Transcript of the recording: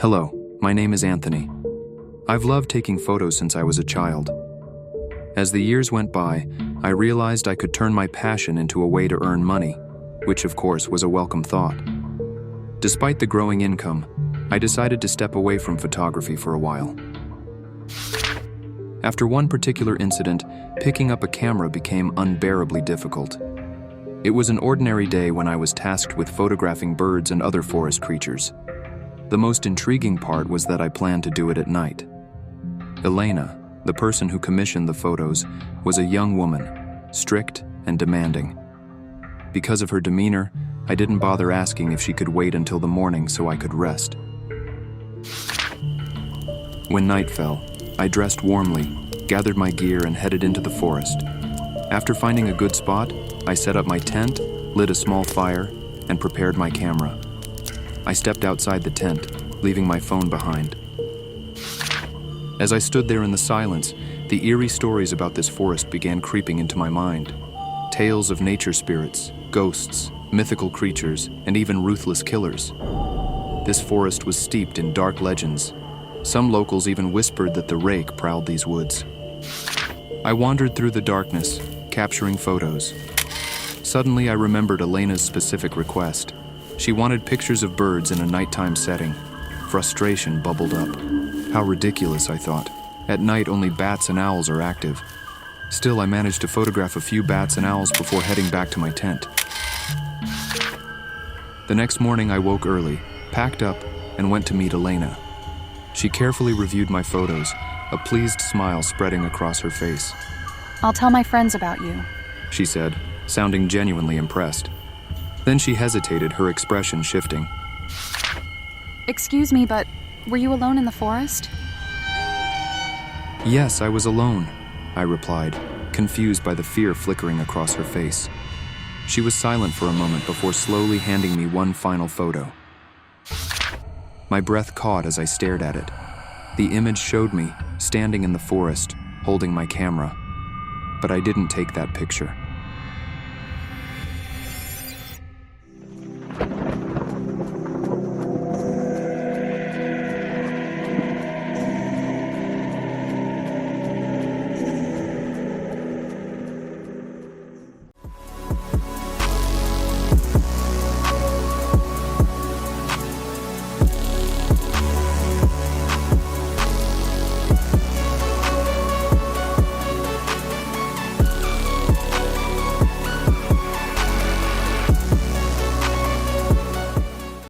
Hello, my name is Anthony. I've loved taking photos since I was a child. As the years went by, I realized I could turn my passion into a way to earn money, which of course was a welcome thought. Despite the growing income, I decided to step away from photography for a while. After one particular incident, picking up a camera became unbearably difficult. It was an ordinary day when I was tasked with photographing birds and other forest creatures. The most intriguing part was that I planned to do it at night. Elena, the person who commissioned the photos, was a young woman, strict and demanding. Because of her demeanor, I didn't bother asking if she could wait until the morning so I could rest. When night fell, I dressed warmly, gathered my gear, and headed into the forest. After finding a good spot, I set up my tent, lit a small fire, and prepared my camera. I stepped outside the tent, leaving my phone behind. As I stood there in the silence, the eerie stories about this forest began creeping into my mind. Tales of nature spirits, ghosts, mythical creatures, and even ruthless killers. This forest was steeped in dark legends. Some locals even whispered that the rake prowled these woods. I wandered through the darkness, capturing photos. Suddenly, I remembered Elena's specific request. She wanted pictures of birds in a nighttime setting. Frustration bubbled up. How ridiculous, I thought. At night, only bats and owls are active. Still, I managed to photograph a few bats and owls before heading back to my tent. The next morning, I woke early, packed up, and went to meet Elena. She carefully reviewed my photos, a pleased smile spreading across her face. "I'll tell my friends about you," she said, sounding genuinely impressed. Then she hesitated, her expression shifting. "Excuse me, but were you alone in the forest?" "Yes, I was alone," I replied, confused by the fear flickering across her face. She was silent for a moment before slowly handing me one final photo. My breath caught as I stared at it. The image showed me, standing in the forest, holding my camera. But I didn't take that picture.